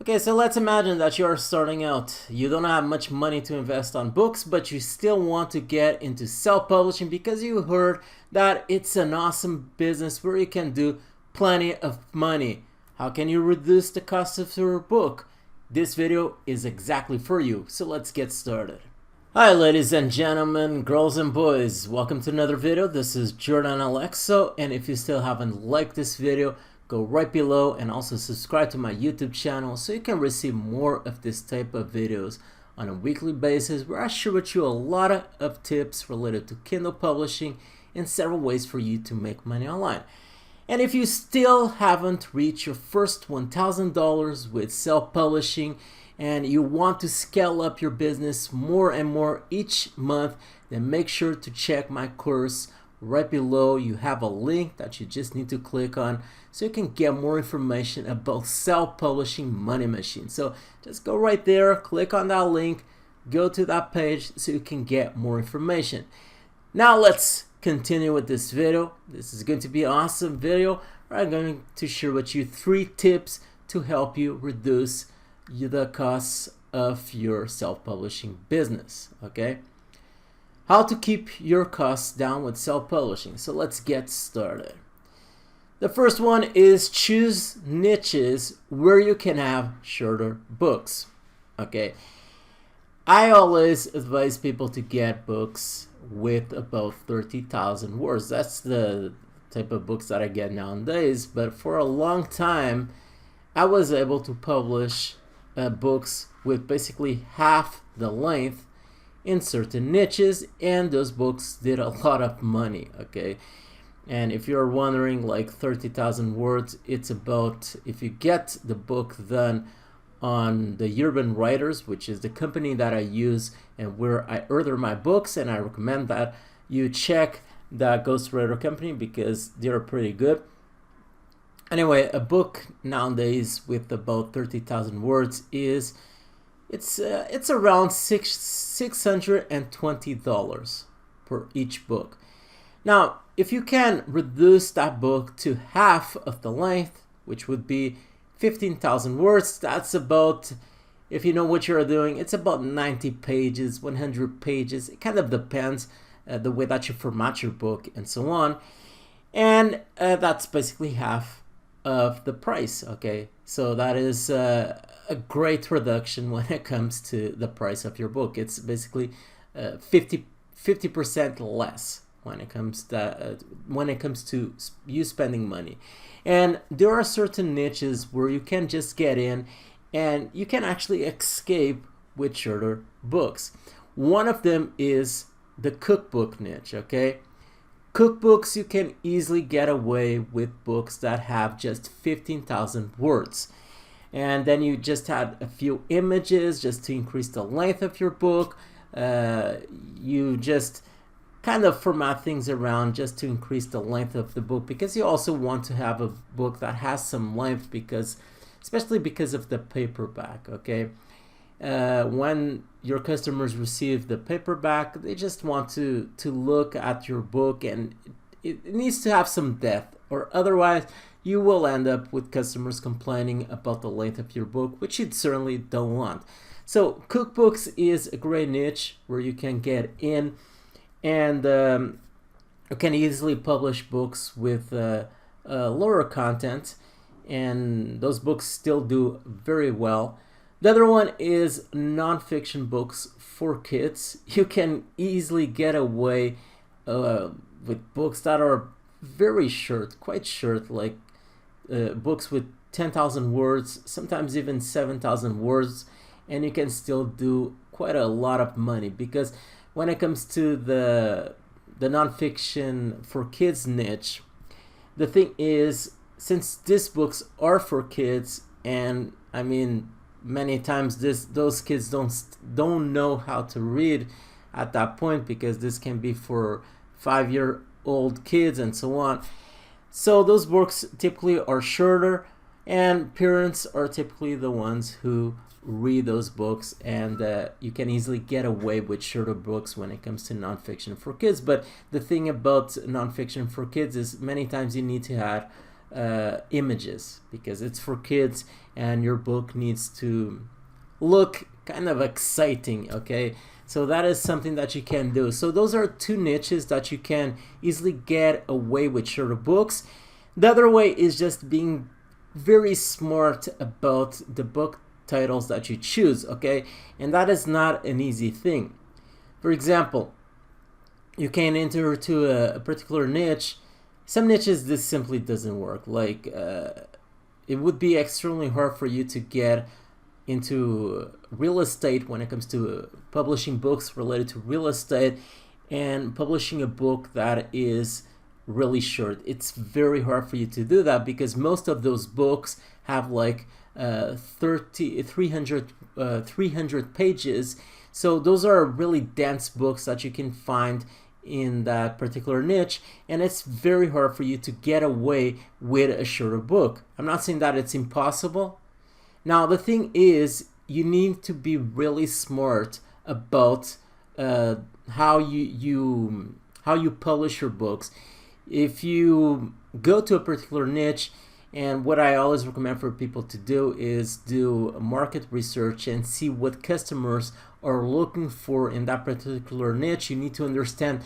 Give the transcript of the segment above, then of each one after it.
Okay, so let's imagine that you're starting out. You don't have much money to invest on books, but you still want to get into self-publishing because you heard that it's an awesome business where you can do plenty of money. How can you reduce the cost of your book? This video is exactly for you, so let's get started. Hi ladies and gentlemen, girls and boys, welcome to another video. This is Jordan Alexo, and if you still haven't liked this video, go right below and also subscribe to my YouTube channel so you can receive more of this type of videos on a weekly basis where I share with you a lot of tips related to Kindle publishing and several ways for you to make money online. And if you still haven't reached your first $1,000 with self-publishing and you want to scale up your business more and more each month, then make sure to check my course. Right below you have a link that you just need to click on so you can get more information about self-publishing money machine. So just go right there, click on that link, go to that page so you can get more information. Now let's continue with this video. This is going to be an awesome video where I'm going to share with you 3 tips to help you reduce the costs of your self-publishing business. Okay, how to keep your costs down with self-publishing. So let's get started. The first one is choose niches where you can have shorter books. Okay, I always advise people to get books with about 30,000 words. That's the type of books that I get nowadays, but for a long time I was able to publish books with basically half the length in certain niches, and those books did a lot of money. Okay, and if you're wondering, like 30,000 words, it's about, if you get the book done on the Urban Writers, which is the company that I use and where I order my books, and I recommend that you check that ghostwriter company because they're pretty good. Anyway, a book nowadays with about 30,000 words is it's around $620 per each book. Now, if you can reduce that book to half of the length, which would be 15,000 words, that's about, if you know what you're doing, it's about 90 pages, 100 pages. It kind of depends the way that you format your book and so on. And that's basically half of the price. Okay, so that is a great reduction when it comes to the price of your book. It's basically 50% less when it comes to you spending money. And there are certain niches where you can just get in and you can actually escape with shorter books. One of them is the cookbook niche. Okay, cookbooks, you can easily get away with books that have just 15,000 words. And then you just add a few images just to increase the length of your book. You just kind of format things around just to increase the length of the book, because you also want to have a book that has some length, because especially because of the paperback. Okay, when your customers receive the paperback, they just want to look at your book, and it needs to have some depth, or otherwise you will end up with customers complaining about the length of your book, which you certainly don't want. So cookbooks is a great niche where you can get in, and you can easily publish books with lower content, and those books still do very well. The other one is nonfiction books for kids. You can easily get away with books that are very short, quite short, like books with 10,000 words, sometimes even 7,000 words, and you can still do quite a lot of money. Because when it comes to the nonfiction for kids niche, the thing is, since these books are for kids, and I mean, many times those kids don't know how to read at that point, because this can be for 5-year-old kids and so on. So those books typically are shorter, and parents are typically the ones who read those books, and you can easily get away with shorter books when it comes to nonfiction for kids. But the thing about nonfiction for kids is many times you need to add images, because it's for kids and your book needs to look kind of exciting, okay? So that is something that you can do. So those are two niches that you can easily get away with shorter books. The other way is just being very smart about the book titles that you choose, okay? And that is not an easy thing. For example, you can enter to a particular niche. Some niches this simply doesn't work. Like it would be extremely hard for you to get into real estate when it comes to publishing books related to real estate and publishing a book that is really short. It's very hard for you to do that because most of those books have like 300 pages. So those are really dense books that you can find in that particular niche, and it's very hard for you to get away with a shorter book. I'm not saying that it's impossible. Now the thing is, you need to be really smart about how you publish your books. If you go to a particular niche, and what I always recommend for people to do is do market research and see what customers are looking for in that particular niche. You need to understand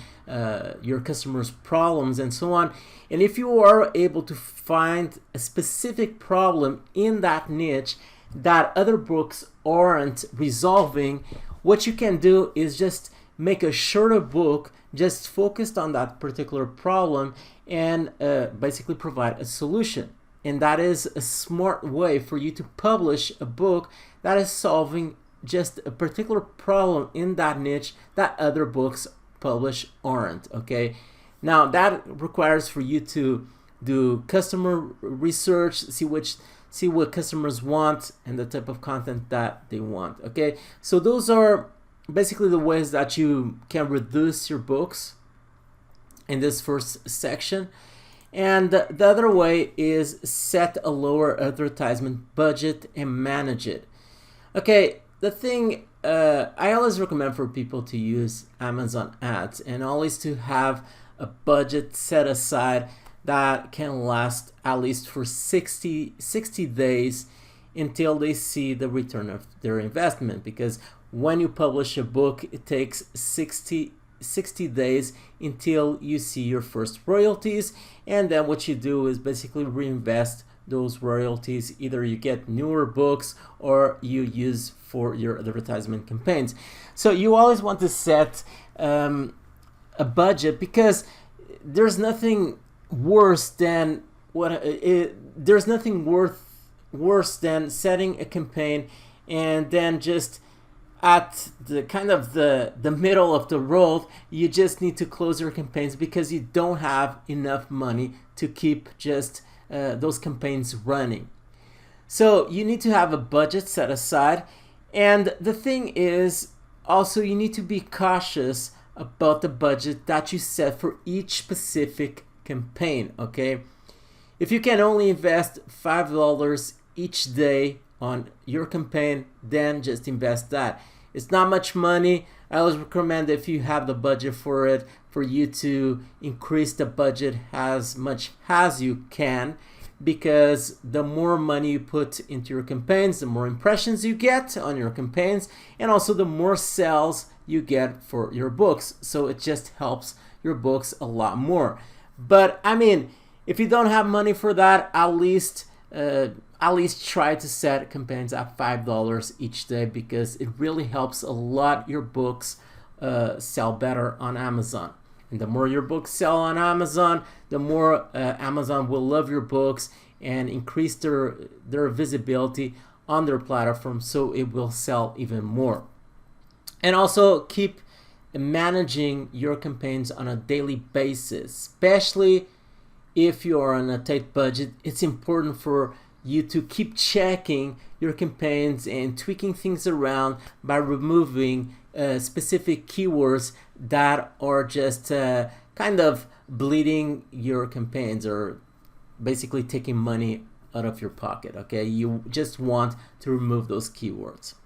your customers' problems and so on. And if you are able to find a specific problem in that niche that other books aren't resolving, what you can do is just make a shorter book just focused on that particular problem and basically provide a solution. And that is a smart way for you to publish a book that is solving just a particular problem in that niche that other books published aren't, okay? Now that requires for you to do customer research, see what customers want and the type of content that they want, okay? So those are basically the ways that you can reduce your books in this first section. And the other way is set a lower advertisement budget and manage it. Okay, the thing I always recommend for people to use Amazon ads and always to have a budget set aside that can last at least for 60 days until they see the return of their investment, because when you publish a book it takes 60 days until you see your first royalties, and then what you do is basically reinvest those royalties. Either you get newer books or you use for your advertisement campaigns. So you always want to set a budget, because there's nothing worse than worse than setting a campaign and then just at the kind of the middle of the road you just need to close your campaigns because you don't have enough money to keep just those campaigns running. So you need to have a budget set aside, and the thing is also you need to be cautious about the budget that you set for each specific campaign, okay? If you can only invest $5 each day on your campaign, then just invest that. It's not much money. I always recommend, if you have the budget for it, for you to increase the budget as much as you can, because the more money you put into your campaigns, the more impressions you get on your campaigns, and also the more sales you get for your books. So it just helps your books a lot more. But I mean, if you don't have money for that, at least try to set campaigns at $5 each day, because it really helps a lot your books sell better on Amazon. And the more your books sell on Amazon, the more Amazon will love your books and increase their visibility on their platform, so it will sell even more. And also keep managing your campaigns on a daily basis, especially if you are on a tight budget. It's important for you to keep checking your campaigns and tweaking things around by removing specific keywords that are just kind of bleeding your campaigns, or basically taking money out of your pocket, okay? You just want to remove those keywords.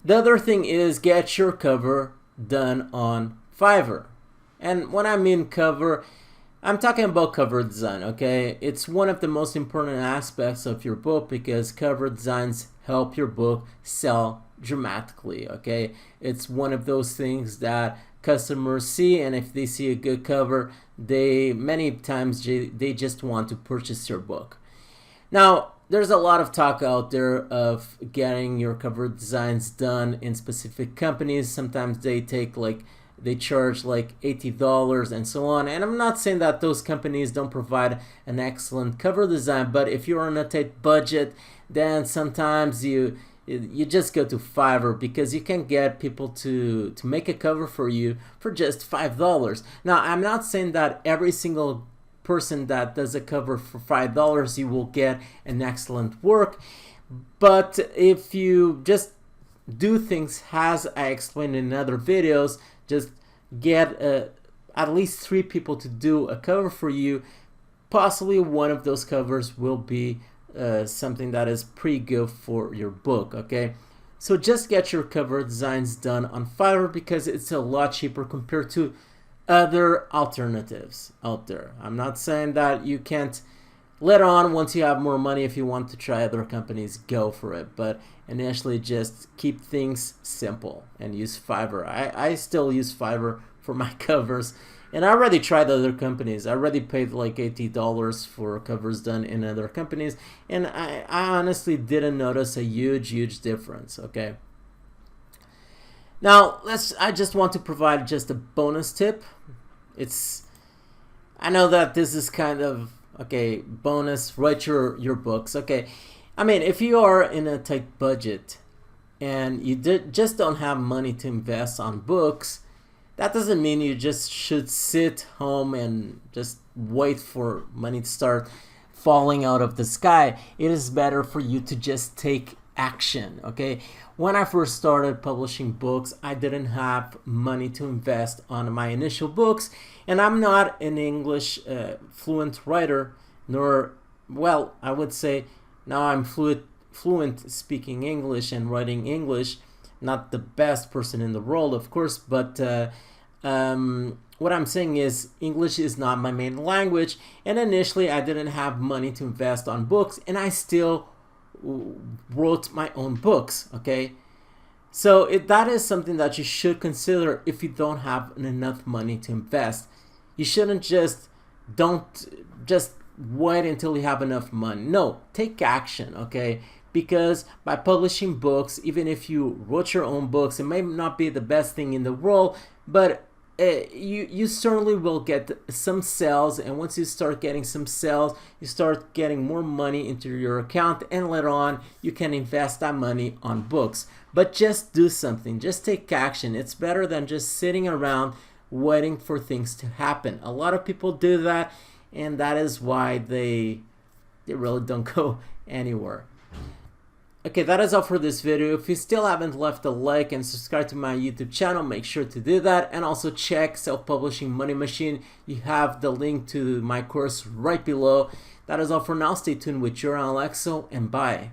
The other thing is get your cover done on Fiverr. And when I mean cover, I'm talking about cover design, okay? It's one of the most important aspects of your book because cover designs help your book sell dramatically, okay? It's one of those things that customers see, and if they see a good cover, many times they just want to purchase your book. Now, there's a lot of talk out there of getting your cover designs done in specific companies. Sometimes they charge like $80 and so on. And I'm not saying that those companies don't provide an excellent cover design, but if you're on a tight budget, then sometimes you just go to Fiverr because you can get people to make a cover for you for just $5. Now, I'm not saying that every single person that does a cover for $5 you will get an excellent work, but if you just do things as I explained in other videos, just get at least 3 people to do a cover for you, possibly one of those covers will be something that is pretty good for your book, okay? So just get your cover designs done on Fiverr because it's a lot cheaper compared to other alternatives out there. I'm not saying that you can't later on, once you have more money, if you want to try other companies, go for it, but initially just keep things simple and use Fiverr. I still use Fiverr for my covers, and I already tried other companies. I already paid like $80 for covers done in other companies, and I honestly didn't notice a huge difference, okay? Now, I just want to provide just a bonus tip. I know that this is kind of, okay, bonus, write your books, okay? I mean, if you are in a tight budget and you just don't have money to invest on books, that doesn't mean you just should sit home and just wait for money to start falling out of the sky. It is better for you to just take action, okay? When I first started publishing books, I didn't have money to invest on my initial books, and I'm not an English fluent writer, nor, well, I would say now I'm fluent speaking English and writing English. Not the best person in the world, of course, but what I'm saying is English is not my main language, and initially I didn't have money to invest on books, and I still wrote my own books, okay? So that is something that you should consider if you don't have enough money to invest. You shouldn't just wait until you have enough money. No, take action, okay? Because by publishing books, even if you wrote your own books, it may not be the best thing in the world, but you certainly will get some sales, and once you start getting some sales, you start getting more money into your account, and later on you can invest that money on books. But just do something, just take action. It's better than just sitting around waiting for things to happen. A lot of people do that, and that is why they really don't go anywhere. Okay, that is all for this video. If you still haven't left a like and subscribe to my YouTube channel, make sure to do that. And also check Self-Publishing Money Machine. You have the link to my course right below. That is all for now. Stay tuned with your Alexo, and bye.